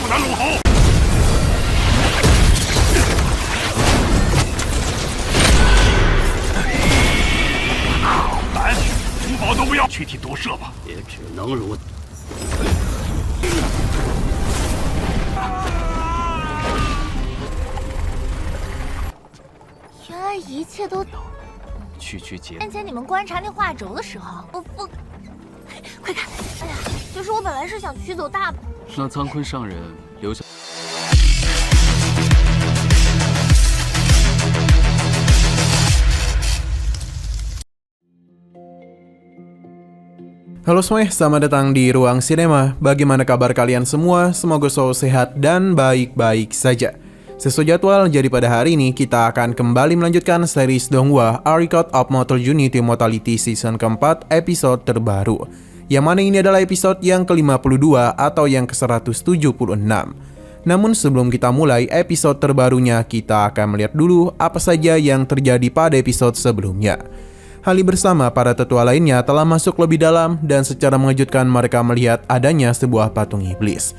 南龙侯。来，珠宝都不要，去替夺舍吧。也只能如此。原来一切都……区节。先前你们观察那画轴的时候，我快看！哎呀，就是我本来是想取走大部。那苍坤上人留下。Halo semuanya, selamat datang di Ruang Sinema. Bagaimana kabar kalian semua? Semoga selalu sehat dan baik-baik saja. Sesuai jadwal, jadi pada hari ini kita akan kembali melanjutkan series Donghua A Record of Mortal Unity Mortality Season keempat episode terbaru. Yang mana ini adalah episode yang ke-52 atau yang ke-176. Namun sebelum kita mulai episode terbarunya, kita akan melihat dulu apa saja yang terjadi pada episode sebelumnya. Hali bersama para tetua lainnya telah masuk lebih dalam dan secara mengejutkan mereka melihat adanya sebuah patung iblis.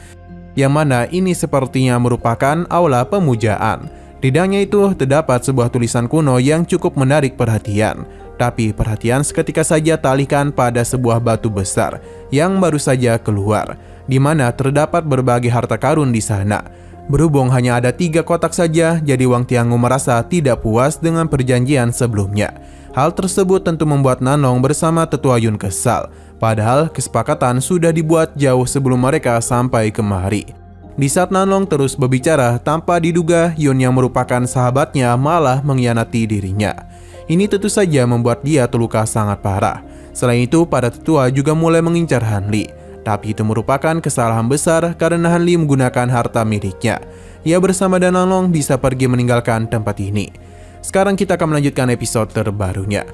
Yang mana ini sepertinya merupakan aula pemujaan. Tidak hanya itu, terdapat sebuah tulisan kuno yang cukup menarik perhatian. Tapi perhatian seketika saja teralihkan pada sebuah batu besar yang baru saja keluar, di mana terdapat berbagai harta karun di sana. Berhubung hanya ada 3 kotak saja, jadi Wang Tiangu merasa tidak puas dengan perjanjian sebelumnya. Hal tersebut tentu membuat Nanlong bersama Tetua Yun kesal, padahal kesepakatan sudah dibuat jauh sebelum mereka sampai kemari. Di saat Nanlong terus berbicara, tanpa diduga Yun yang merupakan sahabatnya malah mengkhianati dirinya. Ini tentu saja membuat dia terluka sangat parah. Selain itu, para tetua juga mulai mengincar Han Li. Tapi itu merupakan kesalahan besar karena Han Li menggunakan harta miliknya. Ia bersama dan Nanlong bisa pergi meninggalkan tempat ini. Sekarang kita akan melanjutkan episode terbarunya.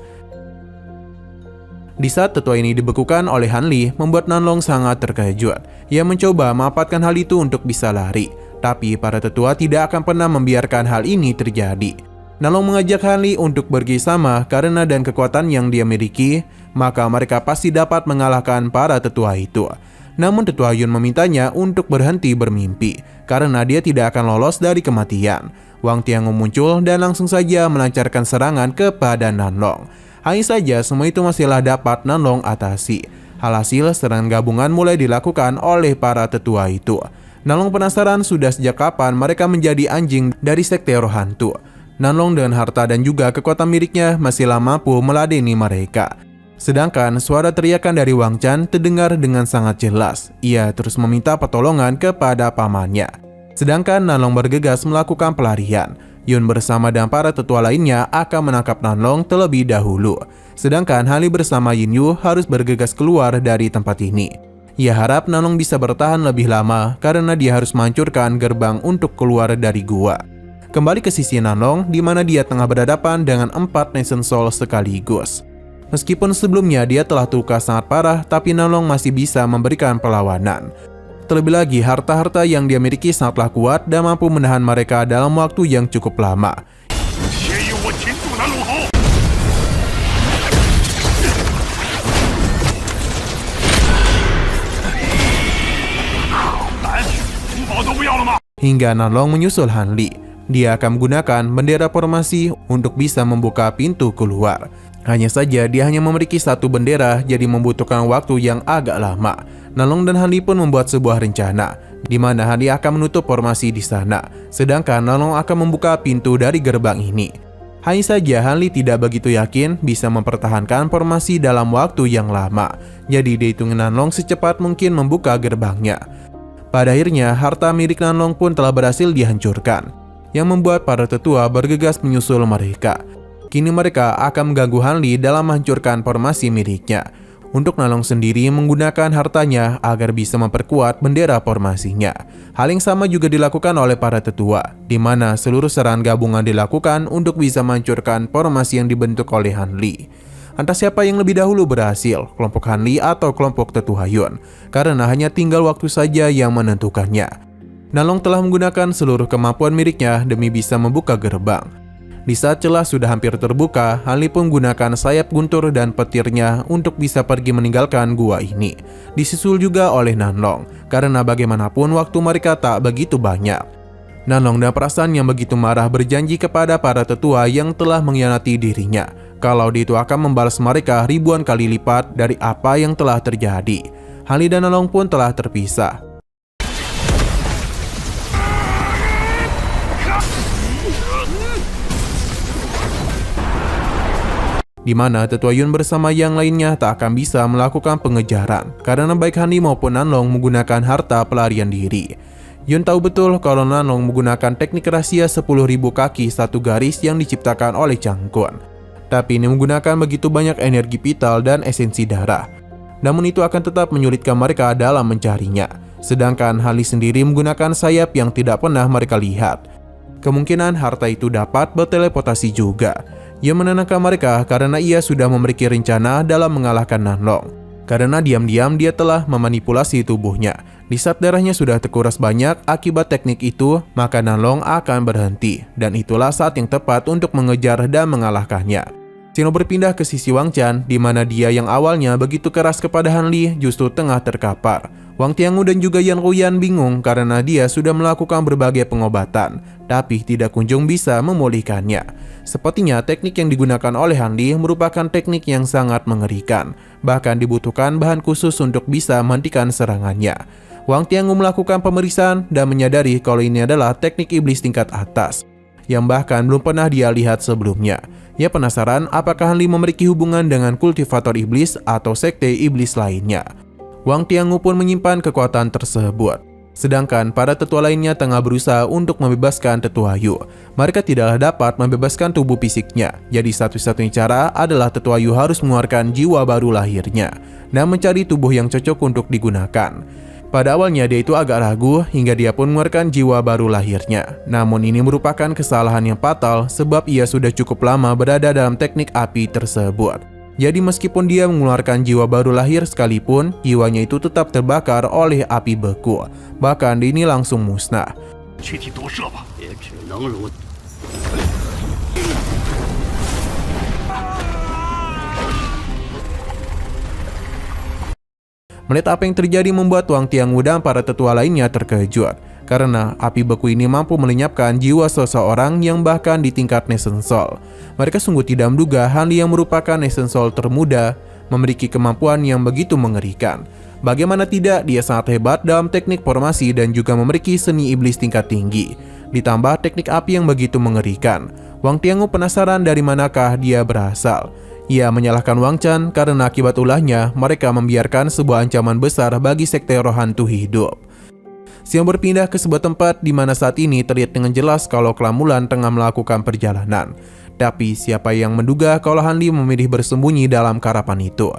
Di saat tetua ini dibekukan oleh Han Li, membuat Nanlong sangat terkejut. Ia mencoba memanfaatkan hal itu untuk bisa lari, tapi para tetua tidak akan pernah membiarkan hal ini terjadi. Nanlong mengajak Han Li untuk bersama karena dan kekuatan yang dia miliki, maka mereka pasti dapat mengalahkan para tetua itu. Namun Tetua Yun memintanya untuk berhenti bermimpi, karena dia tidak akan lolos dari kematian. Wang Tiangu muncul dan langsung saja melancarkan serangan kepada Nanlong. Hanya saja semua itu masihlah dapat Nanlong atasi. Alhasil serangan gabungan mulai dilakukan oleh para tetua itu. Nanlong penasaran sudah sejak kapan mereka menjadi anjing dari sekte roh hantu. Nanlong dengan harta dan juga kekuatan miliknya masihlah mampu meladeni mereka. Sedangkan suara teriakan dari Wang Chan terdengar dengan sangat jelas. Ia terus meminta pertolongan kepada pamannya. Sedangkan Nanlong bergegas melakukan pelarian. Yun bersama dan para tetua lainnya akan menangkap Nanlong terlebih dahulu. Sedangkan Han Li bersama Yin Yu harus bergegas keluar dari tempat ini. Ia harap Nanlong bisa bertahan lebih lama karena dia harus menghancurkan gerbang untuk keluar dari gua. Kembali ke sisi Nanlong, di mana dia tengah berhadapan dengan 4 Nation Soul sekaligus. Meskipun sebelumnya dia telah terluka sangat parah, tapi Nanlong masih bisa memberikan perlawanan. Terlebih lagi, harta-harta yang dia miliki sangatlah kuat dan mampu menahan mereka dalam waktu yang cukup lama. Hingga Nanlong menyusul Han Li. Dia akan menggunakan bendera formasi untuk bisa membuka pintu keluar. Hanya saja dia hanya memiliki 1 bendera, jadi membutuhkan waktu yang agak lama. Nanlong dan Han Li pun membuat sebuah rencana, di mana Han Li akan menutup formasi di sana, sedangkan Nanlong akan membuka pintu dari gerbang ini. Hanya saja Han Li tidak begitu yakin bisa mempertahankan formasi dalam waktu yang lama, jadi dihitung Nanlong secepat mungkin membuka gerbangnya. Pada akhirnya, harta milik Nanlong pun telah berhasil dihancurkan, yang membuat para tetua bergegas menyusul mereka. Kini mereka akan mengganggu Han Li dalam menghancurkan formasi miliknya. Untuk Nanlong sendiri menggunakan hartanya agar bisa memperkuat bendera formasinya. Hal yang sama juga dilakukan oleh para tetua, di mana seluruh serangan gabungan dilakukan untuk bisa menghancurkan formasi yang dibentuk oleh Han Li. Entah siapa yang lebih dahulu berhasil, kelompok Han Li atau kelompok Tetua Yun, karena hanya tinggal waktu saja yang menentukannya. Nanlong telah menggunakan seluruh kemampuan miliknya demi bisa membuka gerbang. Di saat celah sudah hampir terbuka, Han Li pun menggunakan sayap guntur dan petirnya untuk bisa pergi meninggalkan gua ini. Disusul juga oleh Nanlong, karena bagaimanapun waktu mereka tak begitu banyak. Nanlong dan perasaan yang begitu marah berjanji kepada para tetua yang telah mengkhianati dirinya, kalau dia itu akan membalas mereka ribuan kali lipat dari apa yang telah terjadi. Han Li dan Nanlong pun telah terpisah. Di mana Tetua Yun bersama yang lainnya tak akan bisa melakukan pengejaran karena baik Han Li maupun Nanlong menggunakan harta pelarian diri. Yun tahu betul kalau Nanlong menggunakan teknik rahasia 10.000 kaki satu garis yang diciptakan oleh Chang Kun. Tapi ini menggunakan begitu banyak energi vital dan esensi darah. Namun itu akan tetap menyulitkan mereka dalam mencarinya. Sedangkan Han Li sendiri menggunakan sayap yang tidak pernah mereka lihat. Kemungkinan harta itu dapat berteleportasi juga. Ia menenangkan mereka karena ia sudah memiliki rencana dalam mengalahkan Nanlong. Karena diam-diam dia telah memanipulasi tubuhnya. Di saat darahnya sudah terkuras banyak akibat teknik itu, maka Nanlong akan berhenti. Dan itulah saat yang tepat untuk mengejar dan mengalahkannya. Sino berpindah ke sisi Wang Chan, di mana dia yang awalnya begitu keras kepada Han Li justru tengah terkapar. Wang Tiangu dan juga Yan Ruyan bingung karena dia sudah melakukan berbagai pengobatan, tapi tidak kunjung bisa memulihkannya. Sepertinya teknik yang digunakan oleh Han Li merupakan teknik yang sangat mengerikan, bahkan dibutuhkan bahan khusus untuk bisa menghentikan serangannya. Wang Tiangu melakukan pemeriksaan dan menyadari kalau ini adalah teknik iblis tingkat atas, yang bahkan belum pernah dia lihat sebelumnya. Ia penasaran apakah Han Li memiliki hubungan dengan kultivator iblis atau sekte iblis lainnya. Wang Tiangu pun menyimpan kekuatan tersebut. Sedangkan para tetua lainnya tengah berusaha untuk membebaskan Tetua Yu. Mereka tidaklah dapat membebaskan tubuh fisiknya. Jadi satu-satunya cara adalah Tetua Yu harus mengeluarkan jiwa baru lahirnya dan mencari tubuh yang cocok untuk digunakan. Pada awalnya dia itu agak ragu hingga dia pun mengeluarkan jiwa baru lahirnya. Namun ini merupakan kesalahan yang fatal sebab ia sudah cukup lama berada dalam teknik api tersebut. Jadi meskipun dia mengeluarkan jiwa baru lahir sekalipun, jiwanya itu tetap terbakar oleh api beku. Bahkan ini langsung musnah. Melihat apa yang terjadi membuat Wang Tiangu dan para tetua lainnya terkejut. Karena api beku ini mampu melenyapkan jiwa seseorang yang bahkan di tingkat Nation Soul. Mereka sungguh tidak menduga Han Li yang merupakan Nation Soul termuda memiliki kemampuan yang begitu mengerikan. Bagaimana tidak, dia sangat hebat dalam teknik formasi dan juga memiliki seni iblis tingkat tinggi. Ditambah teknik api yang begitu mengerikan. Wang Tiangu penasaran dari manakah dia berasal. Ia menyalahkan Wang Chan karena akibat ulahnya mereka membiarkan sebuah ancaman besar bagi sekte roh hantu hidup. Xiong berpindah ke sebuah tempat di mana saat ini terlihat dengan jelas kalau Kelamulan tengah melakukan perjalanan. Tapi siapa yang menduga kalau Han Li memilih bersembunyi dalam karapan itu?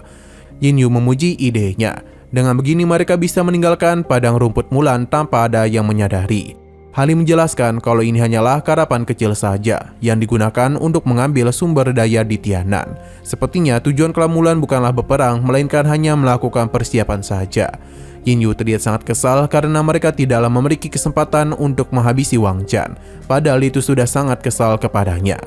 Yin Yu memuji idenya. Dengan begini mereka bisa meninggalkan padang rumput Mulan tanpa ada yang menyadari. Han Li menjelaskan kalau ini hanyalah karapan kecil saja yang digunakan untuk mengambil sumber daya di Tianan. Sepertinya tujuan Kelamulan bukanlah berperang, melainkan hanya melakukan persiapan saja. Yin Yu terlihat sangat kesal karena mereka tidaklah memiliki kesempatan untuk menghabisi Wang Chan. Padahal itu sudah sangat kesal kepadanya.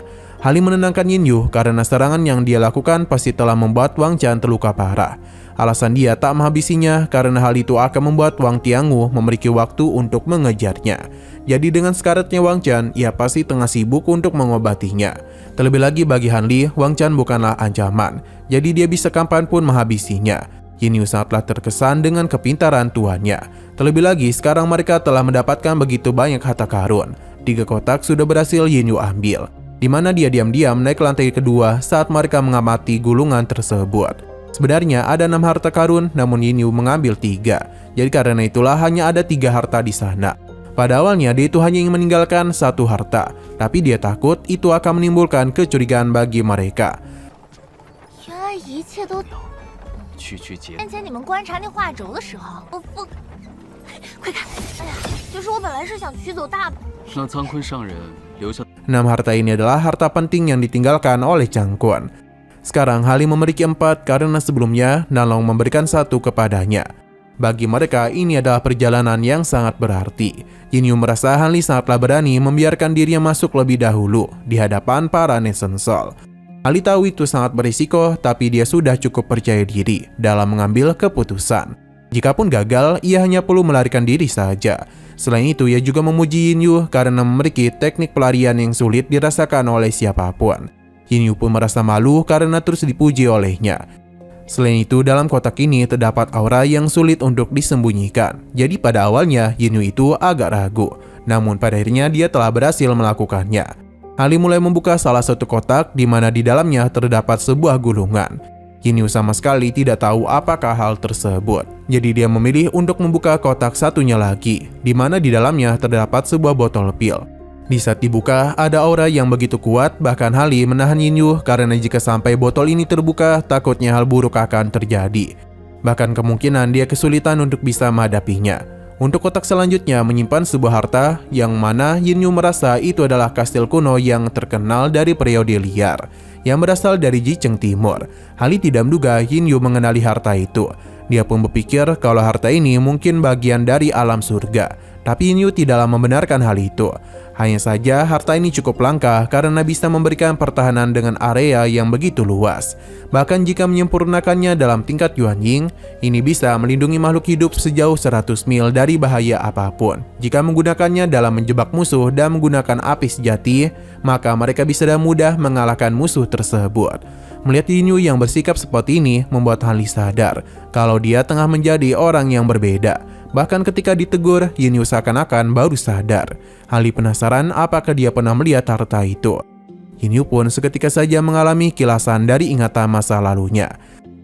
Han Li menenangkan Yin Yu karena serangan yang dia lakukan pasti telah membuat Wang Chan terluka parah. Alasan dia tak menghabisinya karena hal itu akan membuat Wang Tiangu memiliki waktu untuk mengejarnya. Jadi dengan sekaratnya Wang Chan, ia pasti tengah sibuk untuk mengobatinya. Terlebih lagi bagi Han Li, Wang Chan bukanlah ancaman. Jadi dia bisa kapanpun menghabisinya. Yin Yu sangatlah terkesan dengan kepintaran tuannya. Terlebih lagi sekarang mereka telah mendapatkan begitu banyak harta karun. 3 kotak sudah berhasil Yin Yu ambil, di mana dia diam-diam naik ke lantai kedua saat mereka mengamati gulungan tersebut. Sebenarnya ada 6 harta karun, namun Yin Yu mengambil 3. Jadi karena itulah hanya ada 3 harta di sana. Pada awalnya dia itu hanya ingin meninggalkan 1 harta, tapi dia takut itu akan menimbulkan kecurigaan bagi mereka. 先前你们观察那画轴的时候，快看！哎呀，就是我本来是想取走大。让苍坤上人留下。 6 harta ini adalah harta penting yang ditinggalkan oleh Chang Kun. Sekarang Han Li memiliki 4 karena sebelumnya Nanlong memberikan 1 kepadanya. Bagi mereka, ini adalah perjalanan yang sangat berarti. Jinyu merasa Hanli sangatlah berani membiarkan dirinya masuk lebih dahulu di hadapan para Nation Soul. Hanli tahu itu sangat berisiko, tapi dia sudah cukup percaya diri dalam mengambil keputusan. Jikapun gagal, ia hanya perlu melarikan diri saja. Selain itu, ia juga memuji Jinyu karena memiliki teknik pelarian yang sulit dirasakan oleh siapapun. Jinyu pun merasa malu karena terus dipuji olehnya. Selain itu, dalam kotak ini terdapat aura yang sulit untuk disembunyikan. Jadi pada awalnya, Jinyu itu agak ragu. Namun pada akhirnya dia telah berhasil melakukannya. Hanli mulai membuka salah satu kotak di mana di dalamnya terdapat sebuah gulungan. Jinyu sama sekali tidak tahu apakah hal tersebut. Jadi dia memilih untuk membuka kotak satunya lagi, di mana di dalamnya terdapat sebuah botol pil. Di saat dibuka, ada aura yang begitu kuat, bahkan Hanli menahan Jinyu karena jika sampai botol ini terbuka, takutnya hal buruk akan terjadi. Bahkan kemungkinan dia kesulitan untuk bisa menghadapinya. Untuk kotak selanjutnya menyimpan sebuah harta yang mana Jinyu merasa itu adalah kastil kuno yang terkenal dari periode liar, yang berasal dari Jicheng Timur. Hanli tidak menduga Jinyu mengenali harta itu. Dia pun berpikir kalau harta ini mungkin bagian dari alam surga. Tapi Jinyu tidaklah membenarkan hal itu. Hanya saja harta ini cukup langka karena bisa memberikan pertahanan dengan area yang begitu luas. Bahkan jika menyempurnakannya dalam tingkat Yuanying, ini bisa melindungi makhluk hidup sejauh 100 mil dari bahaya apapun. Jika menggunakannya dalam menjebak musuh dan menggunakan api sejati, maka mereka bisa dengan mudah mengalahkan musuh tersebut. Melihat Jinyu yang bersikap seperti ini membuat Hanli sadar kalau dia tengah menjadi orang yang berbeda. Bahkan ketika ditegur, Jinyu seakan-akan baru sadar. Hanli penasaran apakah dia pernah melihat harta itu. Jinyu pun seketika saja mengalami kilasan dari ingatan masa lalunya.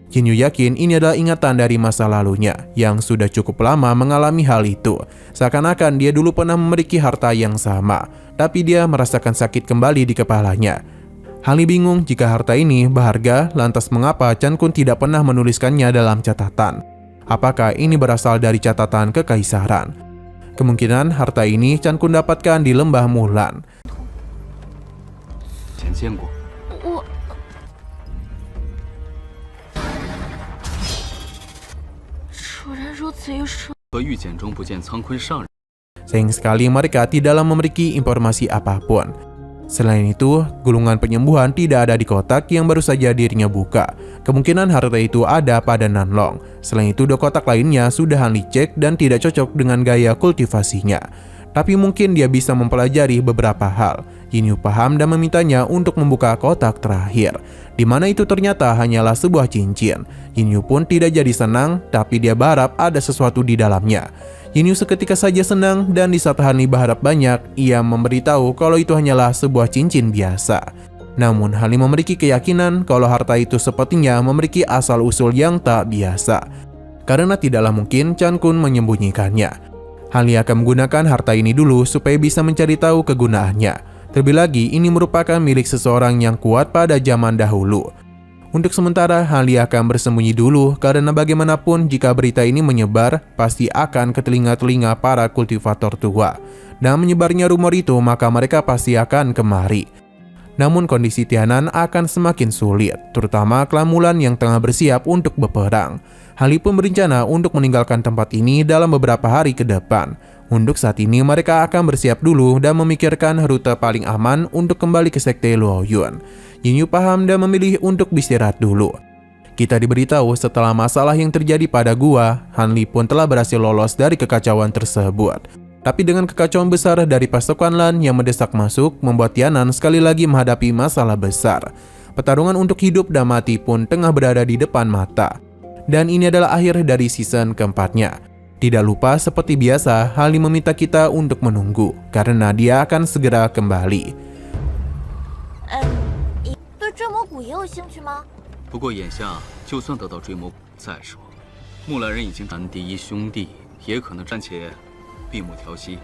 Jinyu yakin ini adalah ingatan dari masa lalunya yang sudah cukup lama mengalami hal itu. Seakan-akan dia dulu pernah memiliki harta yang sama, tapi dia merasakan sakit kembali di kepalanya. Hanli bingung jika harta ini berharga, lantas mengapa Chan Kun tidak pernah menuliskannya dalam catatan? Apakah ini berasal dari catatan kekaisaran? Kemungkinan harta ini Chan Kun dapatkan di lembah Mulan. 前见过。楚人如此一说， 和玉简中不见苍坤上人。 Sayang sekali mereka tidaklah memiliki informasi apapun. Selain itu, gulungan penyembuhan tidak ada di kotak yang baru saja dirinya buka. Kemungkinan harta itu ada pada Nanlong. Selain itu, 2 kotak lainnya sudah Hanli cek dan tidak cocok dengan gaya kultivasinya. Tapi mungkin dia bisa mempelajari beberapa hal. Jinyu paham dan memintanya untuk membuka kotak terakhir, di mana itu ternyata hanyalah sebuah cincin. Jinyu pun tidak jadi senang, tapi dia berharap ada sesuatu di dalamnya. Jinyu seketika saja senang dan di saat Hanli berharap banyak, ia memberitahu kalau itu hanyalah sebuah cincin biasa. Namun Hanli memiliki keyakinan kalau harta itu sepertinya memiliki asal-usul yang tak biasa. Karena tidaklah mungkin Chan Kun menyembunyikannya. Hanli akan menggunakan harta ini dulu supaya bisa mencari tahu kegunaannya. Terlebih lagi, ini merupakan milik seseorang yang kuat pada zaman dahulu. Untuk sementara, Hanli akan bersembunyi dulu karena bagaimanapun jika berita ini menyebar, pasti akan ke telinga-telinga para kultivator tua. Dan menyebarnya rumor itu, maka mereka pasti akan kemari. Namun kondisi Tianan akan semakin sulit, terutama klan Mulan yang tengah bersiap untuk berperang. Hanli pun berencana untuk meninggalkan tempat ini dalam beberapa hari ke depan. Untuk saat ini mereka akan bersiap dulu dan memikirkan rute paling aman untuk kembali ke sekte Luoyun. Jinyu paham dan memilih untuk beristirahat dulu. Kita diberitahu setelah masalah yang terjadi pada gua, Hanli pun telah berhasil lolos dari kekacauan tersebut. Tapi dengan kekacauan besar dari pasukan Lan yang mendesak masuk, membuat Tianan sekali lagi menghadapi masalah besar. Pertarungan untuk hidup dan mati pun tengah berada di depan mata. Dan ini adalah akhir dari season keempatnya. Tidak lupa seperti biasa, Hanli meminta kita untuk menunggu, karena dia akan segera kembali. 对追魔谷也有兴趣吗？ 不过眼下，就算得到追魔再说，木兰人已经斩第一兄弟，也可能暂且闭目调息。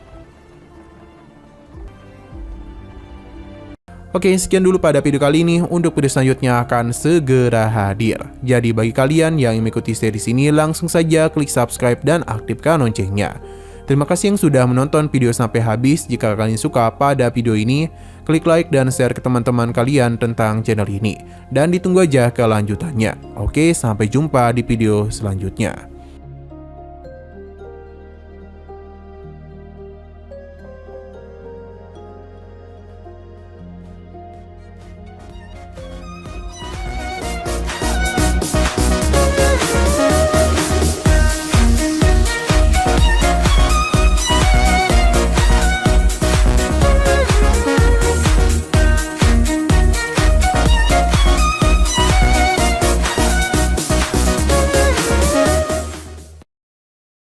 Oke, sekian dulu pada video kali ini. Untuk video selanjutnya akan segera hadir. Jadi bagi kalian yang mengikuti series ini, langsung saja klik subscribe dan aktifkan loncengnya. Terima kasih yang sudah menonton video sampai habis. Jika kalian suka pada video ini, klik like dan share ke teman-teman kalian tentang channel ini. Dan ditunggu aja kelanjutannya. Oke, sampai jumpa di video selanjutnya.